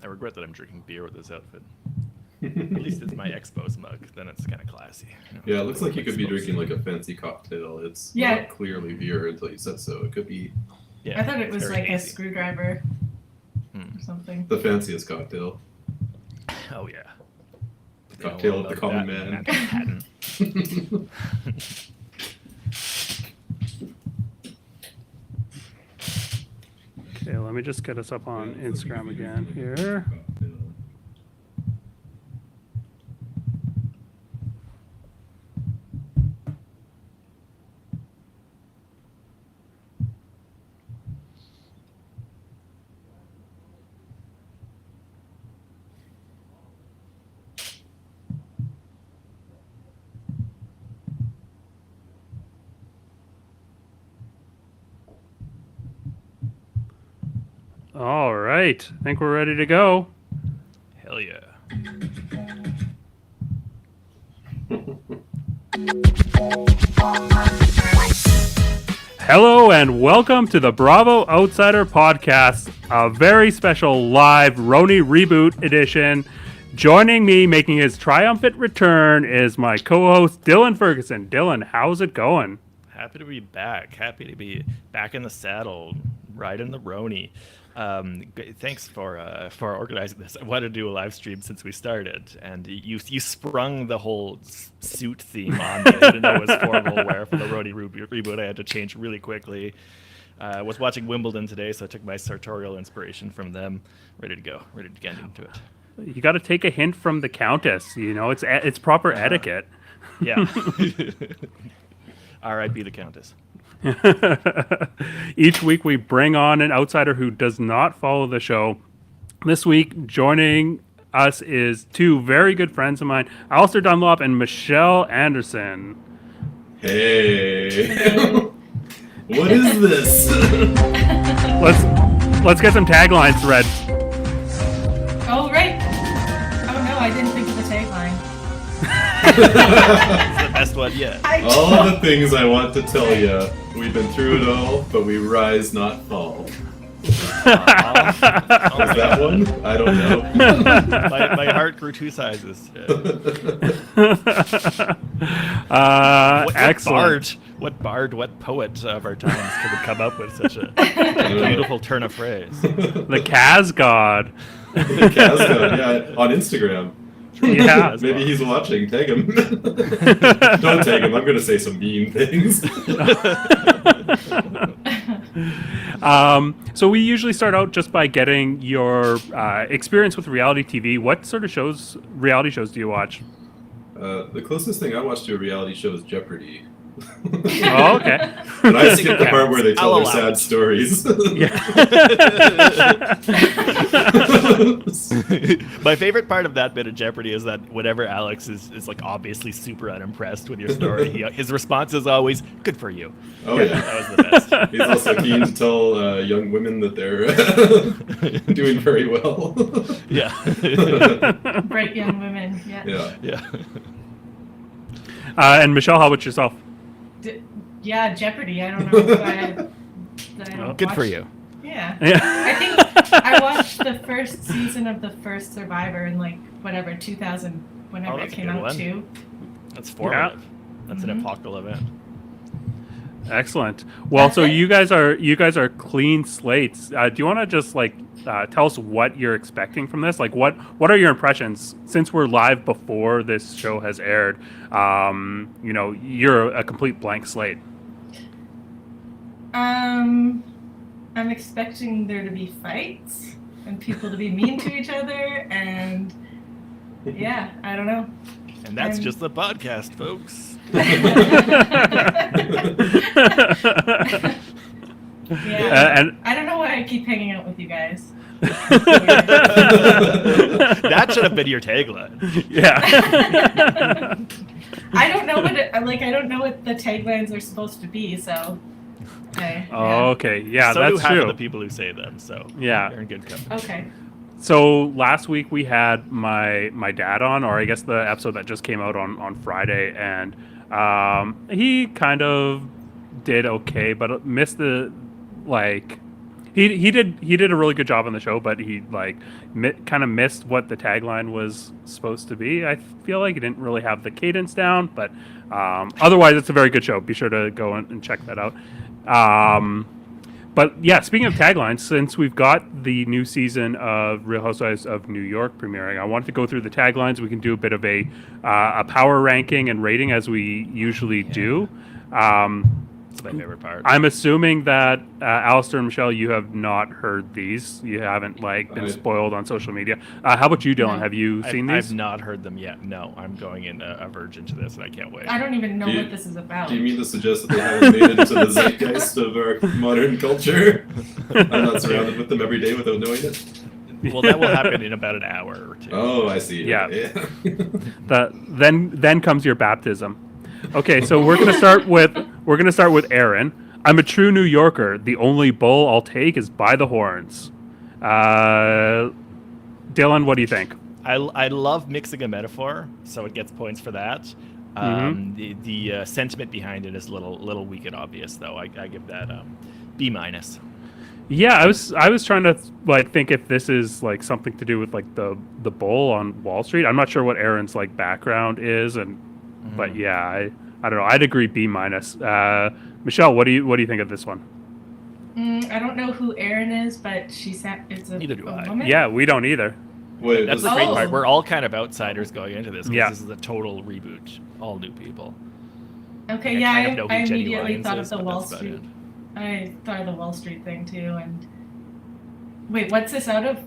I regret that I'm drinking beer with this outfit. At least it's my Expos mug. Then it's kind of classy. Yeah, it looks like you could be drinking like a fancy cocktail. It's not clearly beer until you said so. It could be. Yeah, I thought it was like hazy. A screwdriver or something. The fanciest cocktail. Oh yeah. The cocktail of the common man. Okay, let me just get us up on Instagram again here. All right, I think we're ready to go. Hell yeah. Hello and welcome to the Bravo Outsider Podcast, a very special live RHONY Reboot edition. Joining me, making his triumphant return, is my co-host Dylan Ferguson. Dylan, how's it going? Happy to be back. Happy to be back in the saddle, riding the RHONY. Thanks for organizing this. I wanted to do a live stream since we started, and you sprung the whole suit theme on me. I didn't know it was formal wear for the RHONY reboot. I had to change really quickly. I was watching Wimbledon today, so I took my sartorial inspiration from them. Ready to go. Ready to get into it. You got to take a hint from the Countess. You know, it's proper etiquette. Yeah. R.I.P. the Countess. Each week we bring on an outsider who does not follow the show. This week joining us is two very good friends of mine, Alistair Dunlop and Michelle Anderson. Hey. What is this? Let's get some taglines read. Oh right. Oh no, I didn't think of the tagline. It's the best one yet. All the things I want to tell you. We've been through it all, but we rise not fall. Is that one? I don't know. My heart grew 2 sizes. Excellent. What poet of our times could have come up with such a beautiful turn of phrase? The Kaz God. The Kaz God, yeah, on Instagram. Yeah, maybe he's watching. Tag him. Don't tag him. I'm going to say some mean things. So we usually start out just by getting your experience with reality TV. What sort of reality shows do you watch? The closest thing I watch to a reality show is Jeopardy. Oh, okay. And I skip the part where they tell their sad stories. My favorite part of that bit of Jeopardy is that whenever Alex is like obviously super unimpressed with your story, his response is always, "Good for you." Oh yeah, that was the best. He's also keen to tell young women that they're doing very well. Yeah. Bright young women. Yeah. And Michelle, how about yourself? Jeopardy. I don't know if I good for you. Yeah. I think I watched the first season of the first Survivor in 2000, whenever it came out too. That's formative. Yeah. That's an epochal event. Excellent. Well, so you guys are clean slates. Do you want to just tell us what you're expecting from this? What are your impressions since we're live before this show has aired? You're a complete blank slate. I'm expecting there to be fights and people to be mean to each other, and yeah, I don't know. And that's just the podcast, folks. Yeah, and I don't know why I keep hanging out with you guys. That should have been your tagline. Yeah. I don't know I don't know what the taglines are supposed to be, so. Okay. Yeah, so that's do half true. of the people who say them. So yeah, you're in good company. Okay. So last week we had my dad on, or I guess the episode that just came out on Friday, and he kind of did okay, but missed the He did a really good job on the show, but he like kind of missed what the tagline was supposed to be. I feel like he didn't really have the cadence down, but otherwise, it's a very good show. Be sure to go and check that out. But yeah, speaking of taglines, since we've got the new season of Real Housewives of New York premiering, I wanted to go through the taglines. We can do a bit of a power ranking and rating as we usually do. It's my favorite part. I'm assuming that Alistair and Michelle, you have not heard these. You haven't been spoiled on social media. How about you, Dylan? No. Have you seen these? I've not heard them yet. No, I'm going in a virgin to this, and I can't wait. I don't even know what this is about. Do you mean to suggest that they haven't made it into the zeitgeist of our modern culture? I'm not surrounded with them every day without knowing it. Well, that will happen in about an hour or two. Oh, I see. Yeah. Yeah. Then comes your baptism. Okay, so we're gonna start with Aaron. I'm a true New Yorker. The only bull I'll take is by the horns. Dylan, what do you think? I love mixing a metaphor, so it gets points for that. The sentiment behind it is a little weak and obvious, though. I give that B-. Yeah, I was trying to think if this is something to do with the bull on Wall Street. I'm not sure what Aaron's background is, but yeah, I don't know. I'd agree B-. Michelle, what do you think of this one? I don't know who Erin is, but it's a Neither do I. woman. Yeah, we don't either. Wait, That's this- the great Oh. part. We're all kind of outsiders going into this. Yeah. This is a total reboot. All new people. Okay, I yeah, kind of know who I Jenny immediately Lyons thought is, of the but Wall that's about Street. it. I thought of the Wall Street thing too. And wait, what's this out of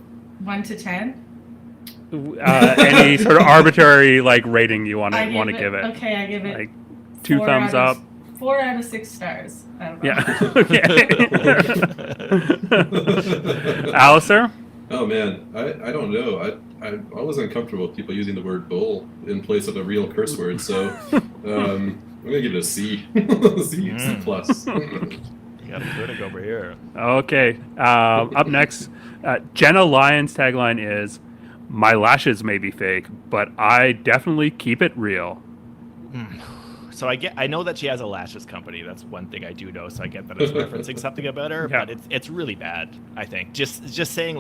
1 to 10? Any sort of arbitrary rating you want to give it? Okay, I give it 2 4 thumbs out up. of 4 out of 6 stars. I don't know. Yeah. Okay. Alistair? Oh man, I don't know. I'm always uncomfortable with people using the word bull in place of a real curse word, so I'm gonna give it a C. C plus. You got a critic over here. Okay. Up next, Jenna Lyons' tagline is, "My lashes may be fake, but I definitely keep it real." So I know that she has a lashes company. That's one thing I do know. So I get that it's referencing something about her, Yeah. but it's really bad. I think just saying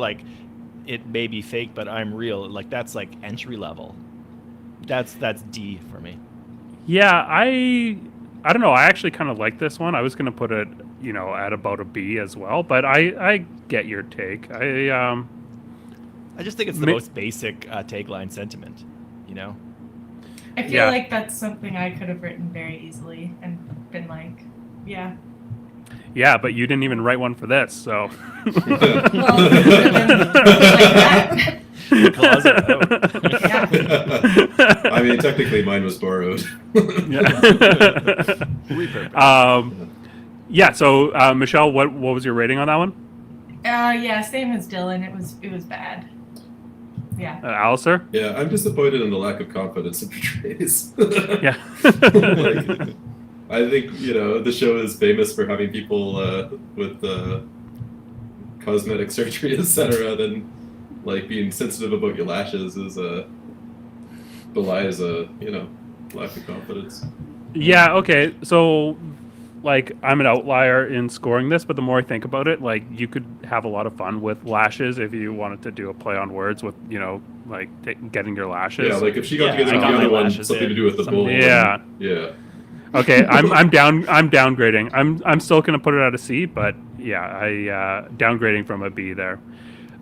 it may be fake, but I'm real. That's entry level. That's D for me. Yeah, I don't know. I actually kind of like this one. I was going to put it, at about a B as well, but I get your take. I just think it's the most basic tagline sentiment. I feel Yeah. like that's something I could have written very easily and been like, yeah. Yeah, but you didn't even write one for this, so. Well, it would have been like that. Closet out. Yeah. I mean, technically mine was borrowed. Repurpose. Yeah. So Michelle, what was your rating on that one? Yeah, same as Dylan. It was bad. Yeah. Alistair? Yeah, I'm disappointed in the lack of confidence it portrays. Yeah. I think the show is famous for having people with cosmetic surgery, etc. Then being sensitive about your lashes is belies a lack of confidence. Yeah. Okay. So, I'm an outlier in scoring this, but the more I think about it, you could have a lot of fun with lashes if you wanted to do a play on words with getting your lashes. Yeah, if she got Yeah, together I with got the my other one, lashes something in. to do with the bull. Yeah. Yeah. Okay, I'm downgrading. I'm still gonna put it at a C, but yeah, I downgrading from a B there.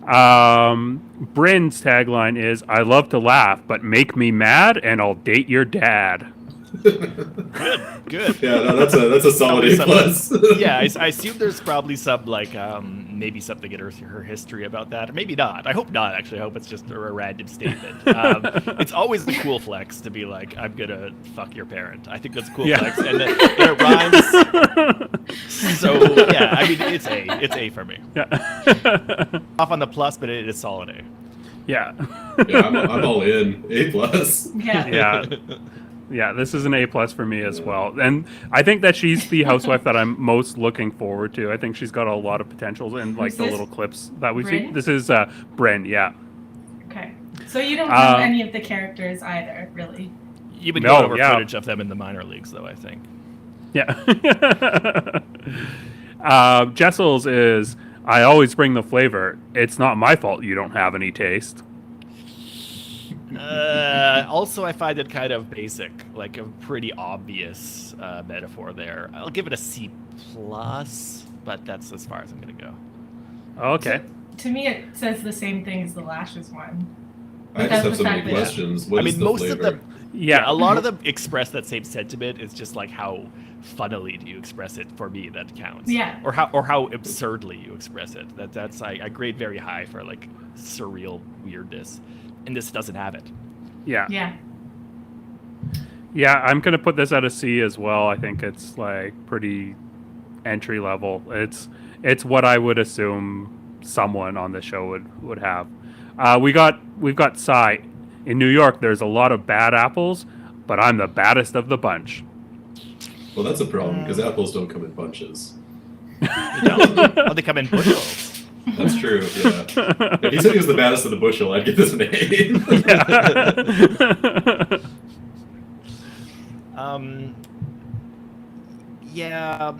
Bryn's tagline is, "I love to laugh, but make me mad, and I'll date your dad." Good. Yeah, no, that's a solid A plus. Yeah, I assume there's probably some maybe something in her history about that. Maybe not. I hope not. Actually, I hope it's just a random statement. It's always a cool flex to be like, "I'm gonna fuck your parent." I think that's a cool flex, and it rhymes. So yeah, I mean, it's A for me. Yeah. Off on the plus, but it is solid A. Yeah. Yeah, I'm all in. A plus. Yeah. Yeah. Yeah, this is an A plus for me as well. And I think that she's the housewife that I'm most looking forward to. I think she's got a lot of potentials in Who's the this? little clips that we've Bryn? seen. This is Bryn, yeah. Okay. So you don't know any of the characters either, really. You've been No, going over yeah. footage of them in the minor leagues, though. I think. Yeah. Jessel's is, I always bring the flavor. It's not my fault you don't have any taste. Also, I find it kind of basic, like a pretty obvious metaphor there. I'll give it a C plus, but that's as far as I'm going to go. Okay. To me, it says the same thing as the lashes one. I just have so many questions. What is the most flavor? of them, Yeah. a lot of them express that same sentiment. It's just like how funnily do you express it? For me, that counts. Yeah. Or how absurdly you express it. That's I grade very high for like surreal weirdness, and this doesn't have it. Yeah. Yeah. Yeah, I'm gonna put this at a C as well. I think it's like pretty entry level. It's what I would assume someone on the show would have. We've got Cy. In New York, there's a lot of bad apples, but I'm the baddest of the bunch. Well, that's a problem because apples don't come in bunches. Oh, they come in bushels. That's true. Yeah. If he said he was the baddest of the bushel, I'd give this an A. Yeah.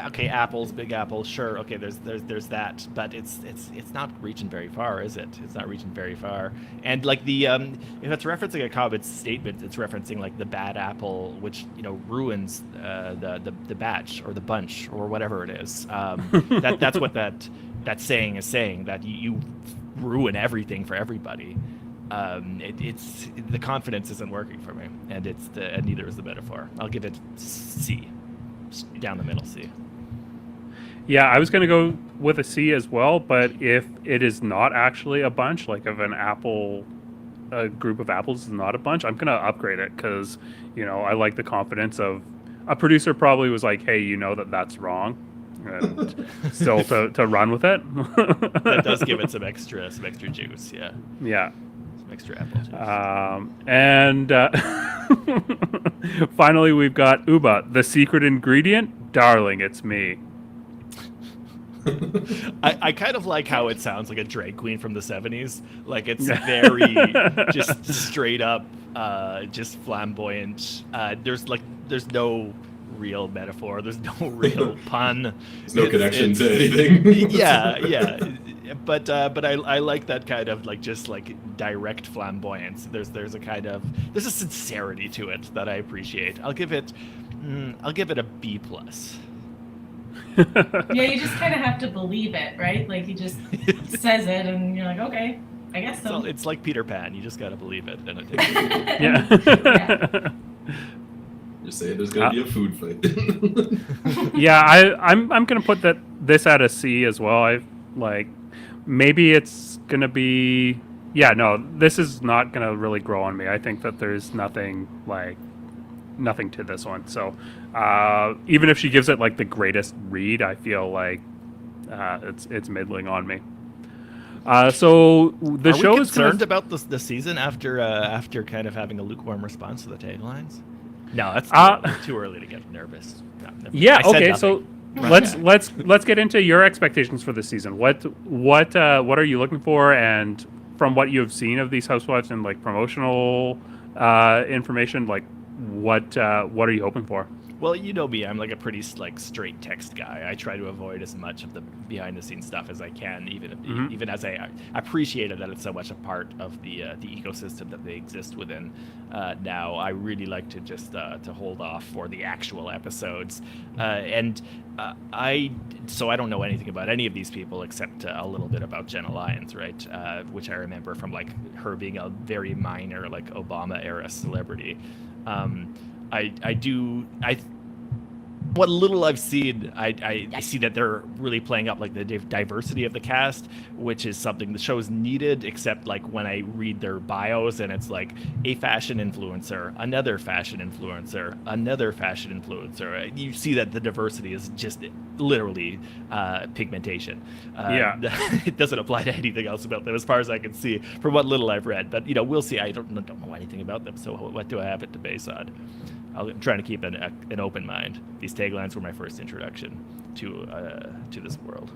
Okay, apples, big apples. Sure. Okay, there's that, but it's not reaching very far, is it? It's not reaching very far. And like the if it's referencing a common statement, it's referencing like the bad apple, which ruins the batch or the bunch or whatever it is. That's what that saying is saying, that you ruin everything for everybody. It's the confidence isn't working for me, and and neither is the metaphor. I'll give it C, down the middle C. Yeah, I was gonna go with a C as well, but if it is not actually a bunch, like if a group of apples is not a bunch, I'm gonna upgrade it because I like the confidence of a producer. Probably was like, hey, that's wrong, and still to run with it. That does give it some extra juice. Yeah. Yeah. Extra apple juice. And finally, we've got Uba, the secret ingredient. Darling, it's me. I kind of like how it sounds like a drag queen from the 70s. Like it's very just straight up, just flamboyant. There's no real metaphor. There's no real pun. There's no connection to anything. Yeah. But I like that kind of like just like direct flamboyance. There's a sincerity to it that I appreciate. I'll give it a B plus. Yeah, you just kind of have to believe it, right? Like he just says it, and you're like, okay, I guess so. It's like Peter Pan. You just gotta believe it, and it takes Yeah. Just say there's gonna be a food fight. Yeah, I'm gonna put this at a C as well. I like. Maybe it's going to be... Yeah, no, this is not going to really grow on me. I think that there's nothing to this one. So even if she gives it like the greatest read, I feel like it's middling on me. So the show is concerned about the season after kind of having a lukewarm response to the taglines? No, that's too early to get nervous. No, yeah, okay, so... Let's get into your expectations for this season. What are you looking for, and from what you have seen of these housewives and like promotional information, like what are you hoping for? Well, you know me, I'm like a pretty like straight text guy. I try to avoid as much of the behind the scenes stuff as I can, even as I appreciated that it's so much a part of the ecosystem that they exist within. Now, I really like to just to hold off for the actual episodes, I don't know anything about any of these people except a little bit about Jenna Lyons, right? Which I remember from like her being a very minor like Obama era celebrity. What little I've seen, I see that they're really playing up like the diversity of the cast, which is something the show's needed, except like when I read their bios and it's like a fashion influencer, another fashion influencer, another fashion influencer. You see that the diversity is just literally pigmentation. It doesn't apply to anything else about them as far as I can see from what little I've read. But we'll see. I don't know anything about them, so what do I have it to base on? I'm trying to keep an open mind. These taglines were my first introduction to this world.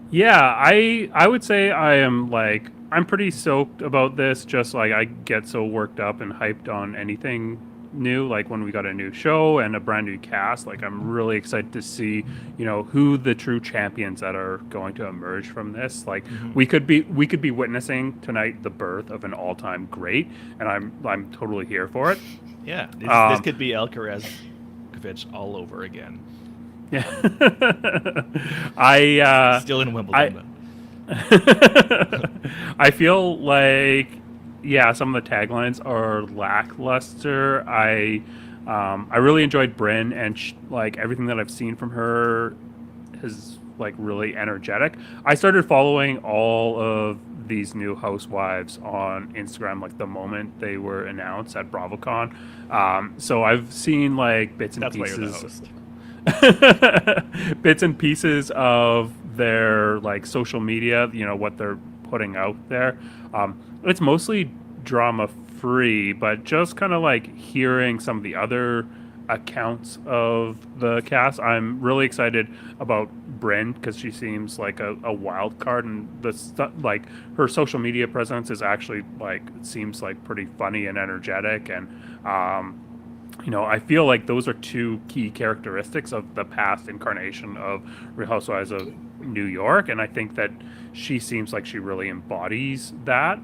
Yeah, I would say I'm pretty stoked about this. Just like I get so worked up and hyped on anything new, like when we got a new show and a brand new cast, like I'm really excited to see, who the true champions that are going to emerge from this. Like we could be witnessing tonight the birth of an all-time great, and I'm totally here for it. Yeah, this could be Alcaraz all over again. Yeah. I still in Wimbledon. I feel like, yeah, some of the taglines are lackluster. I really enjoyed Bryn, and like everything that I've seen from her is like really energetic. I started following all of these new housewives on Instagram like the moment they were announced at BravoCon. So I've seen like bits and pieces. Bits and pieces of their like social media, what they're putting out there. It's mostly drama free, but just kind of like hearing some of the other accounts of the cast, I'm really excited about Bryn because she seems like a wild card, and like her social media presence is actually like seems like pretty funny and energetic, and I feel like those are two key characteristics of the past incarnation of Real Housewives of New York, and I think that she seems like she really embodies that.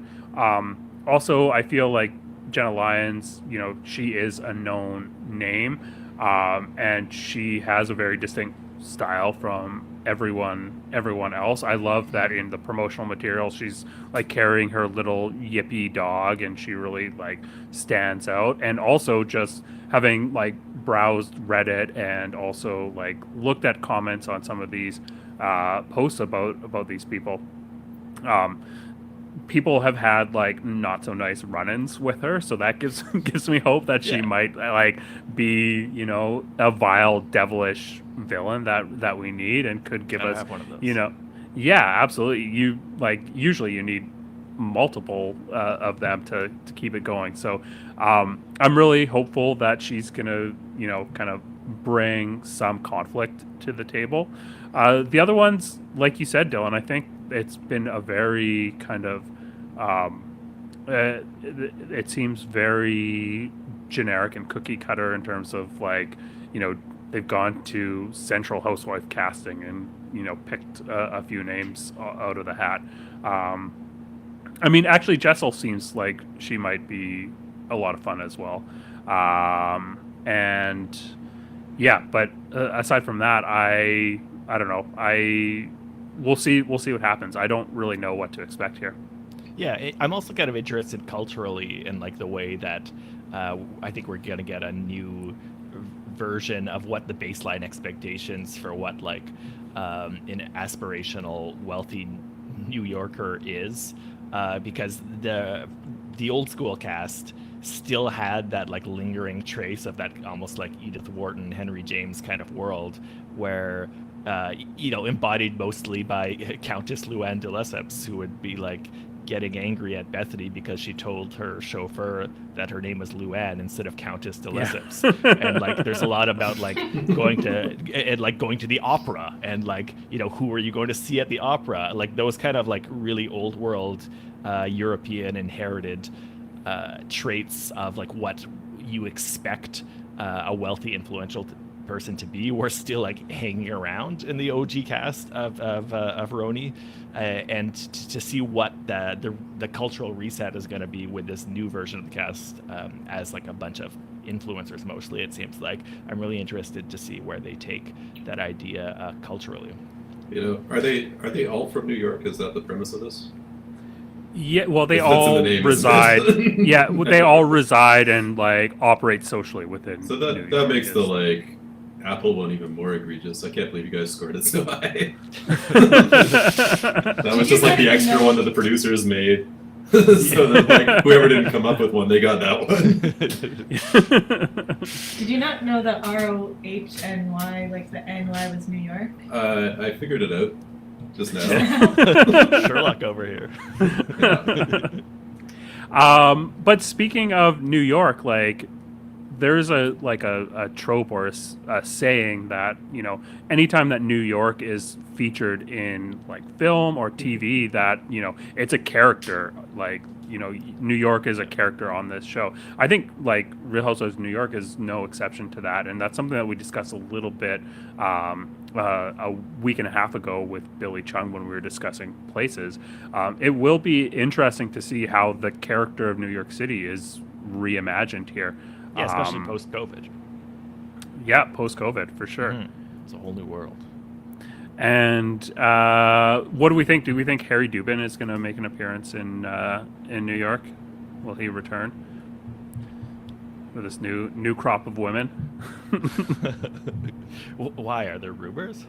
Also, I feel like Jenna Lyons, she is a known name, and she has a very distinct style from everyone else. I love that in the promotional material she's like carrying her little yippy dog, and she really like stands out. And also just having like browsed Reddit and also like looked at comments on some of these posts about these people, people have had like not so nice run-ins with her, so that gives me hope that she might like be a vile, devilish villain that we need, and could give us one of those. Yeah, absolutely. Usually you need multiple of them to keep it going. So I'm really hopeful that she's gonna kind of bring some conflict to the table. The other ones, like you said, Dylan, I think it's been a very kind of it seems very generic and cookie cutter in terms of like they've gone to Central Housewife casting and picked a few names out of the hat. I mean, actually, Jessel seems like she might be a lot of fun as well. And yeah, but aside from that, I don't know. We'll see what happens. I don't really know what to expect here. Yeah, I'm also kind of interested culturally in like the way that I think we're gonna get a new version of what the baseline expectations for what like an aspirational wealthy New Yorker is, because the old school cast still had that like lingering trace of that almost like Edith Wharton, Henry James kind of world where embodied mostly by Countess Luann de Lesseps, who would be like getting angry at Bethany because she told her chauffeur that her name was Luann instead of Countess de Lesseps. And like there's a lot about like going to the opera and like who are you going to see at the opera, like those kind of like really old world European inherited traits of like what you expect a wealthy influential person to be. We're still like hanging around in the OG cast of RHONY, and to see what the cultural reset is going to be with this new version of the cast, as like a bunch of influencers mostly, it seems like. I'm really interested to see where they take that idea culturally. Are they all from New York? Is that the premise of this? Yeah, well, they all reside. Yeah, they all reside and like operate socially within. So that makes the like Apple one even more egregious. I can't believe you guys scored it so high. That was just like the extra one that the producers made. So that like whoever didn't come up with one, they got that one. Did you not know that ROHNY, like the NY was New York? I figured it out just now. Sherlock over here. But speaking of New York, like there's a trope or a saying that, you know, anytime that New York is featured in like film or TV, that, you know, it's a character. Like, you know, New York is a character on this show. I think like Real Housewives of New York is no exception to that, and that's something that we discussed a little bit a week and a half ago with Billy Chung when we were discussing places. It will be interesting to see how the character of New York City is reimagined here. Yeah, especially post-COVID. Yeah, post-COVID for sure. It's a whole new world. And what do we think? Do we think Harry Dubin is going to make an appearance in New York? Will he return with this new crop of women? Why are there rumors?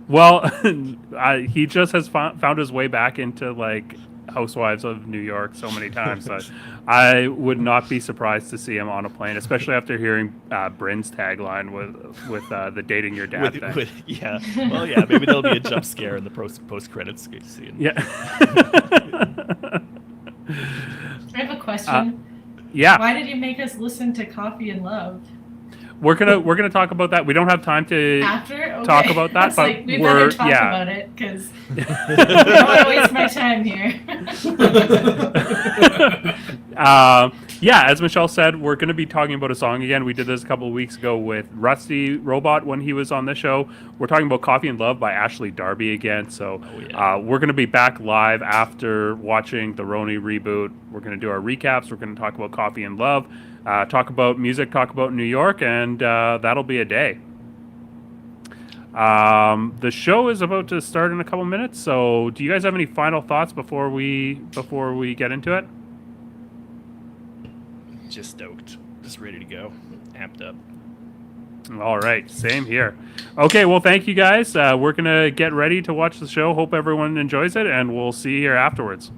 Well, he just has found his way back into like Housewives of New York so many times that I would not be surprised to see him on a plane, especially after hearing Bryn's tagline with the dating your dad thing. Yeah, well, yeah, maybe there'll be a jump scare in the post credits scene. Yeah. I have a question. Yeah. Why did you make us listen to Coffee and Love? We're gonna talk about that. We don't have time to talk about that, but like, we better talk about it because I don't want to waste my time here. Yeah, as Michelle said, we're going to be talking about a song again. We did this a couple of weeks ago with Rusty Robot when he was on the show. We're talking about Coffee and Love by Ashley Darby again. So we're going to be back live after watching the RHONY reboot. We're going to do our recaps. We're going to talk about Coffee and Love, talk about music, talk about New York, and that'll be a day. The show is about to start in a couple minutes. So do you guys have any final thoughts before we get into it? Just stoked. Just ready to go. Amped up. All right. Same here. Okay. Well, thank you guys. We're going to get ready to watch the show. Hope everyone enjoys it, and we'll see you here afterwards.